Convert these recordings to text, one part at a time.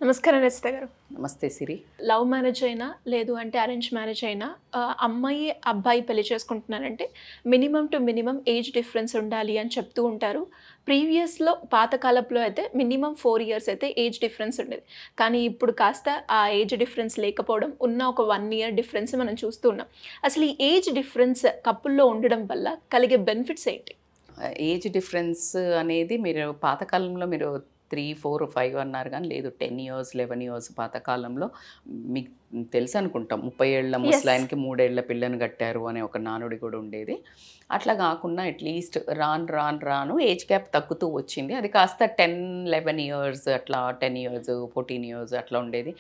నమస్కారం రచిత గారు. నమస్తే సిరి. లవ్ మ్యారేజ్ అయినా, లేదు అంటే అరేంజ్ మ్యారేజ్ అయినా అమ్మాయి, అబ్బాయి పెళ్లి చేసుకుంటున్నారంటే minimum two minimum age difference ఉండాలి అని చెప్తూ ఉంటారు. ప్రీవియస్‌లో పాతకాలంలో అయితే మినిమమ్ 4 ఇయర్స్ అయితే ఏజ్ డిఫరెన్స్ ఉండేది. కానీ ఇప్పుడు కాస్త ఆ ఏజ్ డిఫరెన్స్ లేకపోవడం, ఉన్న ఒక 1 ఇయర్ డిఫరెన్స్ మనం చూస్తూ ఉన్నాం. అసలు ఈ ఏజ్ డిఫరెన్స్ కపుల్‌లో ఉండడం వల్ల కలిగే బెనిఫిట్స్ ఏంటి? ఏజ్ డిఫరెన్స్ అనేది మీరు పాతకాలంలో మీరు 3, 4, 5 అన్నారు గానీ లేదు 10 ఇయర్స్, 11 ఇయర్స్ పాతకాలంలో మీకు తెలుసనుకుంటాం. 30 ఏళ్ల యెస్. ముసలాయనకి 3 ఏళ్ల పిల్లని కట్టారు అనే ఒక నానుడి కూడా ఉండేది. అట్లా కాకుండా అట్‌లీస్ట్ రాను ఏజ్ గ్యాప్ తగ్గుతూ వచ్చింది. అది కాస్త 10, 11 ఇయర్స్ అట్లా 10 ఇయర్స్, 14 ఇయర్స్ అట్లా ఉండేది.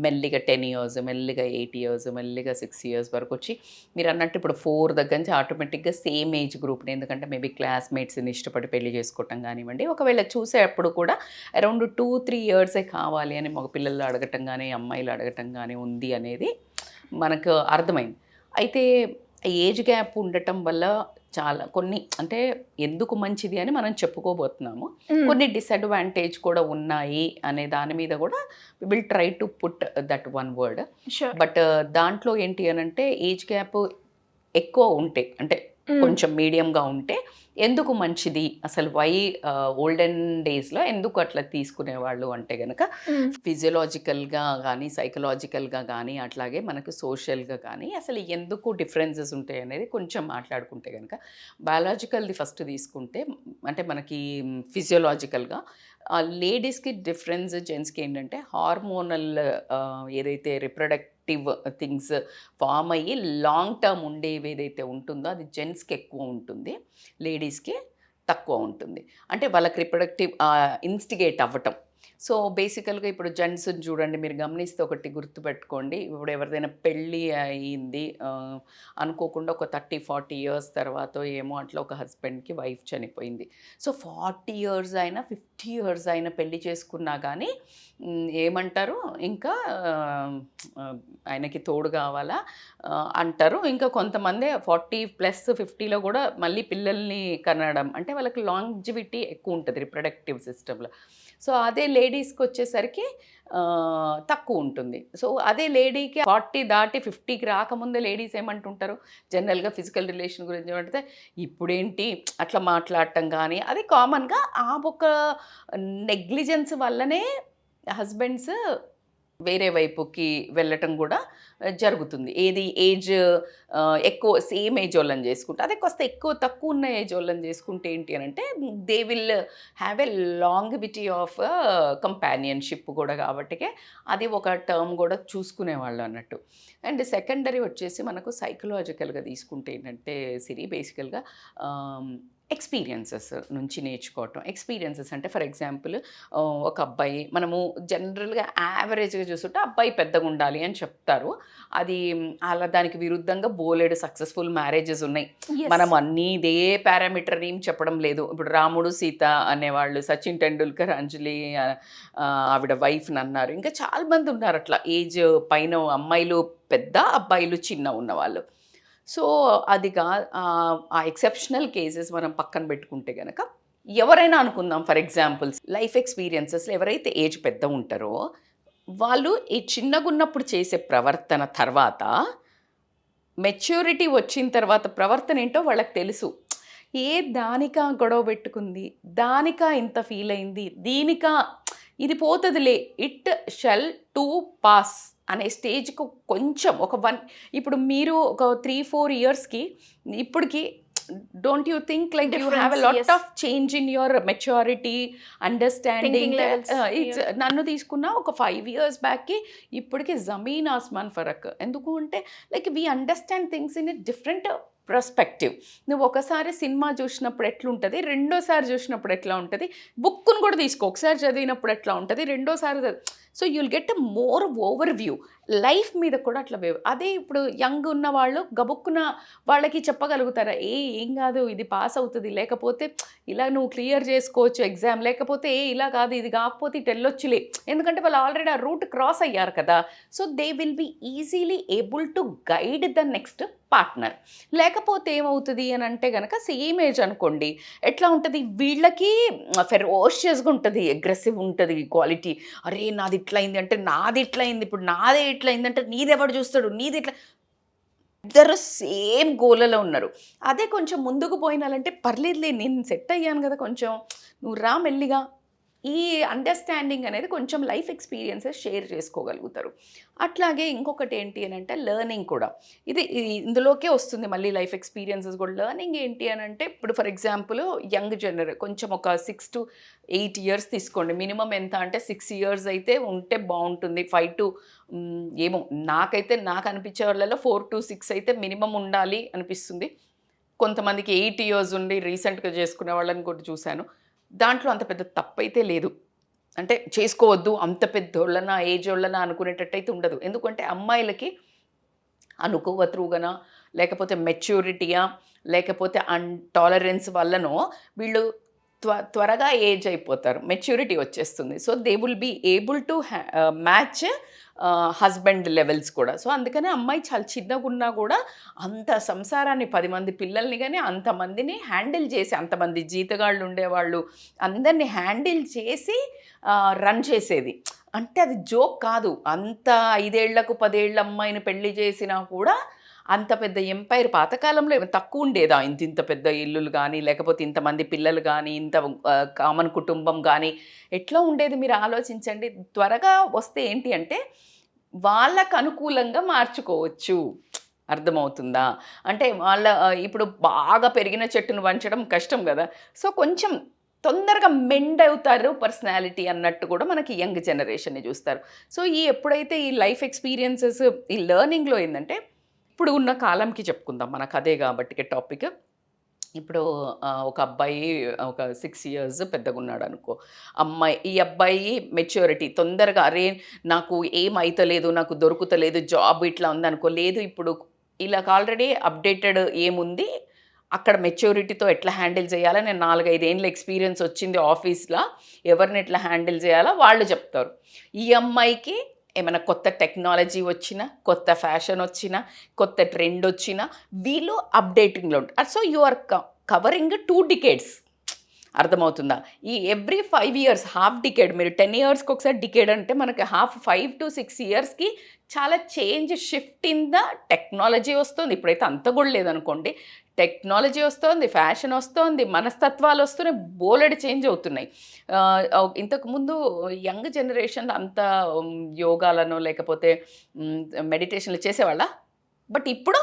మెల్లిగా 10 ఇయర్స్, మెల్లిగా 8 ఇయర్స్, మెల్లిగా 6 ఇయర్స్ వరకొచ్చి మీరన్నట్టు ఇప్పుడు 4 దగ్గర నుంచి ఆటోమేటిక్‌గా సేమ్ ఏజ్ గ్రూప్‌ని, ఎందుకంటే మేబీ క్లాస్‌మేట్స్‌ని ఇష్టపడి పెళ్లి చేసుకోవటం కానివ్వండి, ఒకవేళ చూసేటప్పుడు కూడా అరౌండ్ 2, 3 ఇయర్సే కావాలి అని మగ పిల్లలు అడగటం గానీ, అమ్మాయిలు అడగటం గానీ ఉంది అనేది మనకు అర్థమైంది. అయితే ఏజ్ గ్యాప్ ఉండటం వల్ల చాలా కొన్ని అంటే ఎందుకు మంచిది అని మనం చెప్పుకోబోతున్నాము. కొన్ని డిసడ్వాంటేజ్ కూడా ఉన్నాయి అనే దాని మీద కూడా will try to put that one word. Sure. But దాంట్లో ఏంటి అనంటే ఏజ్ గ్యాప్ ఎక్కువ ఉంటే అంటే కొంచెం మీడియంగా ఉంటే ఎందుకు మంచిది, అసలు వై ఓల్డెన్ డేస్లో ఎందుకు అట్లా తీసుకునేవాళ్ళు అంటే కనుక ఫిజియలాజికల్గా కానీ, సైకలాజికల్గా కానీ, అట్లాగే మనకు సోషల్గా కానీ అసలు ఎందుకు డిఫరెన్సెస్ ఉంటాయి అనేది కొంచెం మాట్లాడుకుంటే కనుక, బయాలజికల్ది ఫస్ట్ తీసుకుంటే అంటే మనకి ఫిజియోలాజికల్గా లేడీస్కి డిఫరెన్స్, జెంట్స్కి ఏంటంటే హార్మోనల్ ఏదైతే రిప్రొడక్టివ్ థింగ్స్ ఫామ్ అయ్యి లాంగ్ టర్మ్ ఉండేవి ఏదైతే ఉంటుందో అది జెంట్స్కి ఎక్కువ ఉంటుంది, లేడీస్కి తక్కువ ఉంటుంది. అంటే వాళ్ళకి రిప్రొడక్టివ్ ఇన్స్టిగేట్ అవ్వటం. సో బేసికల్గా ఇప్పుడు జెంట్స్ని చూడండి, మీరు గమనిస్తే ఒకటి గుర్తుపెట్టుకోండి. ఇప్పుడు ఎవరిదైనా పెళ్ళి అయింది అనుకోకుండా ఒక 30, 40 ఇయర్స్ తర్వాత ఏమో అట్లా ఒక హస్బెండ్కి వైఫ్ చనిపోయింది. సో 40 ఇయర్స్ అయినా 50 ఇయర్స్ అయినా పెళ్లి చేసుకున్నా కానీ ఏమంటారు, ఇంకా ఆయనకి తోడు కావాలా అంటారు. ఇంకా కొంతమంది 40+50లో కూడా మళ్ళీ పిల్లల్ని కనడం అంటే వాళ్ళకి లాంజివిటీ ఎక్కువ ఉంటుంది రిప్రొడక్టివ్ సిస్టంలో. సో అదే లేడీస్కి వచ్చేసరికి తక్కువ ఉంటుంది. సో అదే లేడీకి 40 దాటి 50కి రాకముందే లేడీస్ ఏమంటుంటారు జనరల్గా ఫిజికల్ రిలేషన్ గురించి ఏమంటే ఇప్పుడేంటి అట్లా మాట్లాడటం కానీ, అది కామన్గా ఆ ఒక నెగ్లిజెన్స్ వల్లనే హస్బెండ్స్ వేరే వైపుకి వెళ్ళటం కూడా జరుగుతుంది. ఏది ఏజ్ ఎక్కువ సేమ్ ఏజ్ వాళ్ళని చేసుకుంటే, అదే కాస్త ఎక్కువ తక్కువ ఉన్న ఏజ్ వాళ్ళని చేసుకుంటే ఏంటి అని అంటే they will have a longevity of companionship కూడా, కాబట్టికే అది ఒక టర్మ్ కూడా చూసుకునేవాళ్ళు అన్నట్టు. అండ్ సెకండరీ వచ్చేసి మనకు సైకలాజికల్గా తీసుకుంటే ఏంటంటే సిరి బేసికల్గా ఎక్స్పీరియన్సెస్ నుంచి నేర్చుకోవటం. ఎక్స్పీరియన్సెస్ అంటే ఫర్ ఎగ్జాంపుల్ ఒక అబ్బాయి, మనము జనరల్గా యావరేజ్గా చూస్తుంటే అబ్బాయి పెద్దగా ఉండాలి అని చెప్తారు. అది అలా దానికి విరుద్ధంగా బోలెడు సక్సెస్ఫుల్ మ్యారేజెస్ ఉన్నాయి. మనం అన్నీ ఇదే పారామీటర్ ఏం చెప్పడం లేదు. ఇప్పుడు రాముడు సీత అనేవాళ్ళు, సచిన్ టెండూల్కర్ అంజలి ఆవిడ వైఫ్ని అన్నారు. ఇంకా చాలామంది ఉన్నారు అట్లా ఏజ్ పైన అమ్మాయిలు పెద్ద, అబ్బాయిలు చిన్న ఉన్నవాళ్ళు. సో అది ఆ ఎక్సెప్షనల్ కేసెస్ మనం పక్కన పెట్టుకుంటే కనుక ఎవరైనా అనుకుందాం, ఫర్ ఎగ్జాంపుల్స్ లైఫ్ ఎక్స్పీరియన్సెస్లో ఎవరైతే ఏజ్ పెద్ద ఉంటారో వాళ్ళు ఈ చిన్నగున్నప్పుడు చేసే ప్రవర్తన తర్వాత మెచ్యూరిటీ వచ్చిన తర్వాత ప్రవర్తన ఏంటో వాళ్ళకి తెలుసు. దానికా గొడవ పెట్టుకుంది, దానికా ఇంత ఫీల్ అయింది, దీనికా ఇది పోతుందిలే, ఇట్ షెల్ టు పాస్ అనే స్టేజ్కి కొంచెం ఒక ఇప్పుడు మీరు ఒక 3-4 ఇయర్స్కి ఇప్పటికి don't you think like you have a lot of change in your maturity, understanding. నన్ను తీసుకున్న ఒక 5 ఇయర్స్ బ్యాక్కి ఇప్పటికి జమీన్ ఆస్మాన్ ఫరక్. ఎందుకు అంటే like we understand things in a different perspective. నువ్వు ఒకసారి సినిమా చూసినప్పుడు ఎట్లుంటుంది, రెండోసారి చూసినప్పుడు ఎట్లా ఉంటుంది, బుక్ను కూడా తీసుకో, ఒకసారి చదివినప్పుడు ఎట్లా ఉంటుంది, రెండోసారి so you'll get a more over view. Life మీద కూడా అట్లా అదే ఇప్పుడు యంగ్ ఉన్న వాళ్ళు గబుక్కున వాళ్ళకి చెప్పగలుగుతారా, ఏం కాదు ఇది పాస్ అవుతుంది, లేకపోతే ఇలా నువ్వు క్లియర్ చేసుకోవచ్చు ఎగ్జామ్, లేకపోతే ఇలా కాదు ఇది కాకపోతే ఇటు వెళ్ళొచ్చులే, ఎందుకంటే వాళ్ళు ఆల్రెడీ ఆ రూట్ క్రాస్ అయ్యారు కదా. So they will be easily able to guide the next partner. లేకపోతే ఏమవుతుంది అని అంటే కనుక సేమ్ ఏజ్ అనుకోండి, ఎట్లా ఉంటుంది వీళ్ళకి ఫెరోషియస్గా ఉంటుంది, అగ్రెసివ్ ఉంటుంది క్వాలిటీ, అరే నాది ఇట్లయింది అంటే నాది ఇట్లయింది, ఇప్పుడు నాదే ఇట్లయింది అంటే నీదెవడు చూస్తాడు, నీది ఇట్లా, ఇద్దరు సేమ్ గోలలో ఉన్నారు. అదే కొంచెం ముందుకు పోయినాలంటే పర్లేదులే నేను సెట్ అయ్యాను కదా, కొంచెం నువ్వు రా మెల్లిగా, ఈ అండర్స్టాండింగ్ అనేది కొంచెం లైఫ్ ఎక్స్పీరియన్సెస్ షేర్ చేసుకోగలుగుతారు. అట్లాగే ఇంకొకటి ఏంటి అని అంటే లెర్నింగ్ కూడా, ఇందులోకే వస్తుంది మళ్ళీ లైఫ్ ఎక్స్పీరియన్సెస్ కూడా. లెర్నింగ్ ఏంటి అని అంటే ఇప్పుడు ఫర్ ఎగ్జాంపుల్ యంగ్ కొంచెం ఒక 6 to 8 years తీసుకోండి. మినిమం ఎంత అంటే 6 years అయితే ఉంటే బాగుంటుంది. 5 to ఏమో నాకైతే నాకు అనిపించే వాళ్ళలో 4 to 6 అయితే మినిమం ఉండాలి అనిపిస్తుంది. కొంతమందికి 8 years ఉండి రీసెంట్గా చేసుకునే వాళ్ళని కూడా చూశాను. దాంట్లో అంత పెద్ద తప్పైతే లేదు. అంటే చేసుకోవద్దు అంత పెద్దోళ్ళనా ఏజ్ వాళ్ళనా అనుకునేటట్టయితే ఉండదు. ఎందుకంటే అమ్మాయిలకి అనుకోవత్రుగనా, లేకపోతే మెచ్యూరిటీయా, లేకపోతే టాలరెన్స్ వల్లనో వీళ్ళు త్వరగా ఏజ్ అయిపోతారు, మెచ్యూరిటీ వచ్చేస్తుంది. So they will be able to match husband levels కూడా. సో అందుకనే అమ్మాయి చాలా చిన్నగా ఉన్నా కూడా అంత సంసారాన్ని 10 మంది పిల్లల్ని కానీ అంతమందిని హ్యాండిల్ చేసి, అంతమంది జీతగాళ్ళు ఉండేవాళ్ళు అందరినీ హ్యాండిల్ చేసి రన్ చేసేది. అంటే అది జోక్ కాదు. అంత 5 ఏళ్లకు 10 ఏళ్ళ అమ్మాయిని పెళ్లి చేసినా కూడా అంత పెద్ద ఎంపైర్ పాతకాలంలో తక్కువ ఉండేదా, ఇంత పెద్ద ఇల్లులు కానీ, లేకపోతే ఇంతమంది పిల్లలు కానీ, ఇంత కామన్ కుటుంబం కానీ ఎట్లా ఉండేది మీరు ఆలోచించండి. త్వరగా వస్తే ఏంటి అంటే వాళ్ళకు అనుకూలంగా మార్చుకోవచ్చు. అర్థమవుతుందా? అంటే వాళ్ళ ఇప్పుడు బాగా పెరిగిన చెట్టును వంచడం కష్టం కదా. సో కొంచెం తొందరగా మెండ్ అవుతారు పర్సనాలిటీ అన్నట్టు కూడా మనకి యంగ్ జనరేషన్ని చూస్తారు. సో ఎప్పుడైతే ఈ లైఫ్ ఎక్స్పీరియన్సెస్ ఈ లెర్నింగ్లో ఏంటంటే, ఇప్పుడు ఉన్న కాలంకి చెప్పుకుందాం, మనకు అదే కాబట్టి టాపిక్. ఇప్పుడు ఒక అబ్బాయి ఒక 6 years పెద్దగా ఉన్నాడు అనుకో, ఈ అబ్బాయి మెచ్యూరిటీ తొందరగా, అరే నాకు ఏం అవుతలేదు, నాకు దొరుకుతలేదు జాబ్ ఇట్లా ఉందనుకో, లేదు ఇప్పుడు ఇలా ఆల్రెడీ అప్డేటెడ్ ఏముంది అక్కడ మెచ్యూరిటీతో ఎట్లా హ్యాండిల్ చేయాలో, నేను 4-5 ఏళ్ళ ఎక్స్పీరియన్స్ వచ్చింది ఆఫీస్లో, ఎవరిని ఎట్లా హ్యాండిల్ చేయాలో వాళ్ళు చెప్తారు. ఈ అమ్మాయికి ఏమైనా కొత్త టెక్నాలజీ వచ్చినా, కొత్త ఫ్యాషన్ వచ్చినా, కొత్త ట్రెండ్ వచ్చినా వీళ్ళు అప్డేటింగ్లో ఉంటారు. So you are covering 2 decades. అర్థమవుతుందా? ఈ ఎవ్రీ 5 years హాఫ్ డికేడ్, మీరు 10 yearsకి ఒకసారి డికేడ్ అంటే మనకి 5 to 6 yearsకి చాలా change, shift in the technology వస్తుంది. ఇప్పుడైతే అంత కూడా లేదనుకోండి, టెక్నాలజీ వస్తుంది, ఫ్యాషన్ వస్తుంది, మనస్తత్వాలు వస్తున్నాయి, బోలెడు చేంజ్ అవుతున్నాయి. ఇంతకుముందు యంగ్ జనరేషన్ అంత యోగాలను లేకపోతే మెడిటేషన్లు చేసేవాళ్ళ, బట్ ఇప్పుడు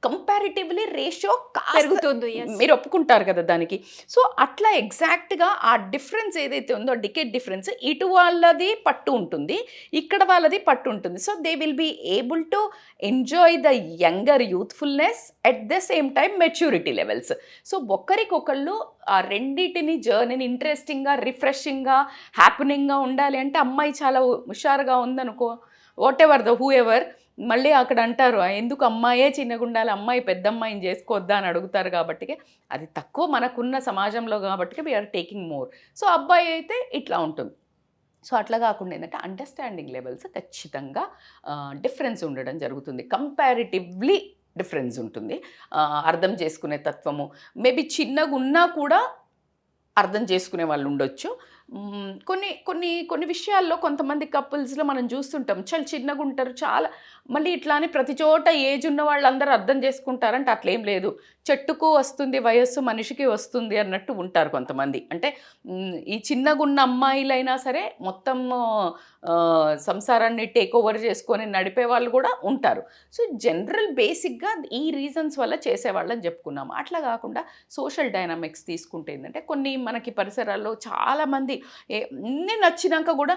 కంపారిటివ్లీ రేషియో పెరుగుతుంది. మీరు ఒప్పుకుంటారు కదా దానికి. సో అట్లా ఎగ్జాక్ట్గా ఆ డిఫరెన్స్ ఏదైతే ఉందో, డికేడ్ డిఫరెన్స్, ఇటు వాళ్ళది పట్టు ఉంటుంది, ఇక్కడ వాళ్ళది పట్టు ఉంటుంది. So they will be able to enjoy the younger youthfulness at the same time maturity levels. So ఒకరికొకళ్ళు ఆ రెండింటిని జర్నీని ఇంట్రెస్టింగ్గా, రిఫ్రెషింగ్గా, హ్యాపెనింగ్గా ఉండాలి అంటే అమ్మాయి చాలా హుషారుగా ఉందనుకో, what ever the who ever, మళ్ళీ అక్కడ అంటారు ఎందుకు అమ్మాయే చిన్నగా ఉండాలి, అమ్మాయి పెద్ద అమ్మాయిని చేసుకోవద్దా అని అడుగుతారు. కాబట్టి అది తక్కువ మనకున్న సమాజంలో కాబట్టి వీఆర్ టేకింగ్ మోర్. సో అబ్బాయి అయితే ఇట్లా ఉంటుంది. సో అట్లా కాకుండా ఏంటంటే అండర్స్టాండింగ్ లెవెల్స్ ఖచ్చితంగా డిఫరెన్స్ ఉండడం జరుగుతుంది. కంపారిటివ్లీ డిఫరెన్స్ ఉంటుంది. అర్థం చేసుకునే తత్వము మేబీ చిన్నగా ఉన్నా కూడా అర్థం చేసుకునే వాళ్ళు ఉండొచ్చు. కొన్ని విషయాల్లో కొంతమంది కపుల్స్లో మనం చూస్తుంటాం, చాలా చిన్నగా ఉంటారు, చాలా మళ్ళీ ఇట్లా అని ప్రతి చోట ఏజ్ ఉన్న వాళ్ళందరూ అర్థం చేసుకుంటారంటే అట్లేం లేదు. చెట్టుకు వస్తుంది వయస్సు, మనిషికి వస్తుంది అన్నట్టు ఉంటారు కొంతమంది. అంటే ఈ చిన్నగా ఉన్న అమ్మాయిలైనా సరే మొత్తం సంసారాన్ని టేక్ ఓవర్ చేసుకొని నడిపే వాళ్ళు కూడా ఉంటారు. సో జనరల్ బేసిక్గా ఈ రీజన్స్ వల్ల చేసేవాళ్ళని చెప్పుకున్నాము. అట్లా కాకుండా సోషల్ డైనామిక్స్ తీసుకుంటే ఏంటంటే, కొన్ని మనకి పరిసరాల్లో చాలామంది అన్నీ నచ్చినాక కూడా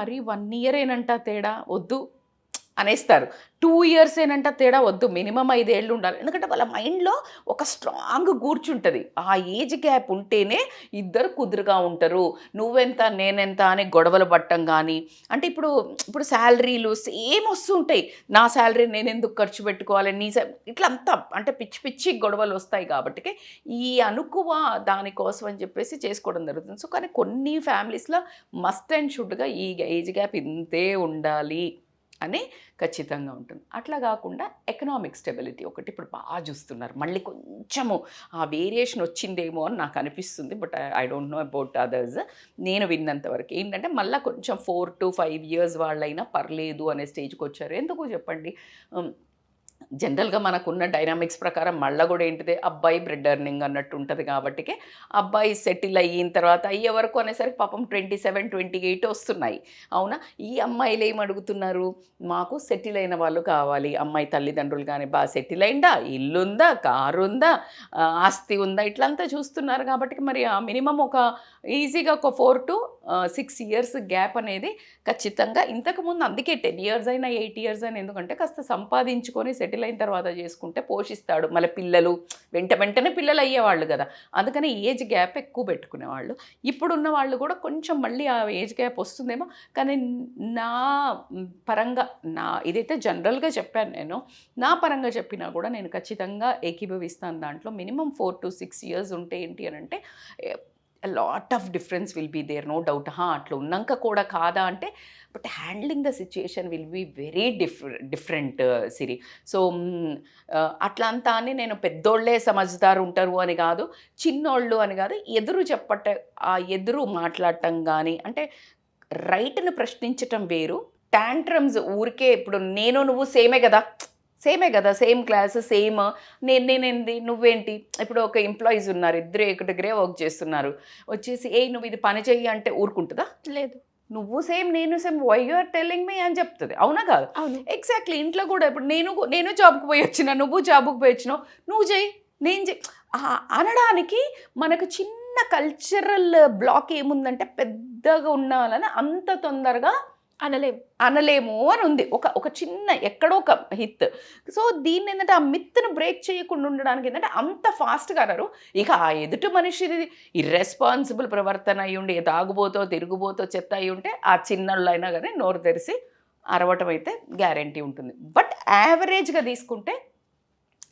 మరి 1 year ఏనంట తేడా వద్దు అనేస్తారు, 2 years ఏనంట తేడా వద్దు, మినిమం 5 ఏళ్ళు ఉండాలి. ఎందుకంటే వాళ్ళ మైండ్లో ఒక స్ట్రాంగ్ కూర్చుంటుంది. ఆ ఏజ్ గ్యాప్ ఉంటేనే ఇద్దరు కుదురుగా ఉంటారు. నువ్వెంత నేనెంత అని గొడవలు పట్టం కానీ, అంటే ఇప్పుడు శాలరీలు సేమ్ వస్తుంటాయి, నా శాలరీ నేను ఎందుకు ఖర్చు పెట్టుకోవాలి, ఇట్లా అంతా అంటే పిచ్చి గొడవలు వస్తాయి. కాబట్టి ఈ అనుకువ దానికోసం అని చెప్పేసి చేసుకోవడం జరుగుతుంది. సో కానీ కొన్ని ఫ్యామిలీస్లో మస్ట్ అండ్ షుడ్గా ఈ ఏజ్ గ్యాప్ ఇంతే ఉండాలి అని ఖచ్చితంగా ఉంటుంది. అట్లా కాకుండా ఎకనామిక్ స్టెబిలిటీ ఒకటి ఇప్పుడు బాగా చూస్తున్నారు. మళ్ళీ కొంచెము ఆ వేరియేషన్ వచ్చిందేమో అని నాకు అనిపిస్తుంది. But I don't know about others. నేను విన్నంత వరకు ఏంటంటే మళ్ళీ కొంచెం 4 to 5 years వాళ్ళైనా పర్లేదు అనే స్టేజ్కి వచ్చారు. ఎందుకు చెప్పండి, జనరల్గా మనకున్న డైనామిక్స్ ప్రకారం మళ్ళీ కూడా ఏంటిది, అబ్బాయి బ్రెడ్ ఎర్నింగ్ అన్నట్టు ఉంటుంది. కాబట్టికే అబ్బాయి సెటిల్ అయిన తర్వాత అయ్యే వరకు అనేసరికి పాపం 27, 28 వస్తున్నాయి. అవునా, ఈ అమ్మాయిలు ఏం అడుగుతున్నారు, మాకు సెటిల్ అయిన వాళ్ళు కావాలి. అమ్మాయి తల్లిదండ్రులు కానీ బాగా సెటిల్ అయిందా, ఇల్లు ఉందా, కారు ఉందా, ఆస్తి ఉందా, ఇట్లంతా చూస్తున్నారు. కాబట్టి మరి ఆ మినిమం ఒక ఈజీగా ఒక 4 to 6 years గ్యాప్ అనేది ఖచ్చితంగా. ఇంతకుముందు అందుకే 10 years అయినా 8 years అయినా, ఎందుకంటే కాస్త సంపాదించుకొని సెటిల్ అయిన తర్వాత చేసుకుంటే పోషిస్తాడు. మళ్ళీ పిల్లలు వెంటనే పిల్లలు అయ్యేవాళ్ళు కదా, అందుకని ఏజ్ గ్యాప్ ఎక్కువ పెట్టుకునేవాళ్ళు. ఇప్పుడున్న వాళ్ళు కూడా కొంచెం మళ్ళీ ఆ ఏజ్ గ్యాప్ వస్తుందేమో. కానీ నా పరంగా ఇదైతే జనరల్గా చెప్పాను నేను, నా పరంగా చెప్పినా కూడా నేను ఖచ్చితంగా ఏకీభవిస్తాను దాంట్లో. మినిమం 4 to 6 years ఉంటే ఏంటి అని అంటే lot of difference will be there, no doubt. అట్లా ఉన్నాక కూడా కాదా అంటే, but handling the situation will be very different Siri. So అట్లా అంతా అని నేను పెద్దోళ్ళే సమజ్దారు ఉంటారు అని కాదు, చిన్నోళ్ళు అని కాదు, ఎదురు మాట్లాడటం కానీ, అంటే రైట్ని ప్రశ్నించటం వేరు. టాంట్రమ్స్ ఊరికే ఇప్పుడు నేను నువ్వు సేమే కదా, సేమ్ క్లాస్ సేమ్, నేనేంది నువ్వేంటి. ఇప్పుడు ఒక ఎంప్లాయీస్ ఉన్నారు, ఇద్దరు ఒకటిగరే వర్క్ చేస్తున్నారు, వచ్చేసి నువ్వు ఇది పని చెయ్యి అంటే ఊరుకుంటుందా? లేదు. నువ్వు సేమ్ నేను same, why you are telling me అని చెప్తుంది. అవునా కాదు? అవును. ఎగ్జాక్ట్లీ. ఇంట్లో కూడా ఇప్పుడు నేను జాబ్కి పోయి వచ్చిన, నువ్వు జాబ్కి పోయి వచ్చినావు, నువ్వు చెయ్యి నేను చెయ్యి అనడానికి మనకు చిన్న కల్చరల్ బ్లాక్ ఏముందంటే, పెద్దగా ఉండాలని అంత తొందరగా అనలేము అని ఉంది. ఒక చిన్న ఎక్కడో ఒక హిత్. సో దీన్ని ఏంటంటే ఆ మిత్ను బ్రేక్ చేయకుండా ఉండడానికి ఏంటంటే అంత ఫాస్ట్గా అనరు. ఇక ఆ ఎదుటి మనిషిది ఇర్రెస్పాన్సిబుల్ ప్రవర్తన అయ్యి ఉండి, తాగుబోతో తిరుగుబోతో చెత్త అయి ఉంటే ఆ చిన్నళ్ళు అయినా కానీ నోరు తెరిచి అరవటం అయితే గ్యారంటీ ఉంటుంది. బట్ యావరేజ్గా తీసుకుంటే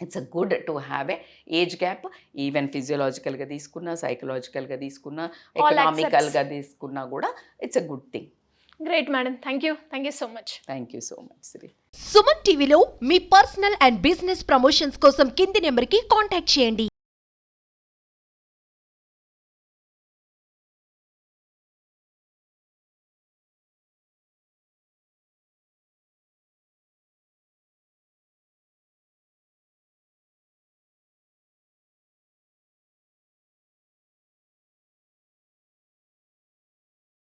it's a good to have a age gap. Even ఫిజియోలాజికల్గా తీసుకున్నా, సైకలాజికల్గా తీసుకున్నా, ఎకనామికల్గా తీసుకున్నా కూడా it's a good thing. Great madam, thank you so much. Thank you so much Shri. Suman టీవీలో మీ పర్సనల్ అండ్ బిజినెస్ ప్రమోషన్స్ కోసం కింది నెంబర్కి కాంటాక్ట్ చేయండి.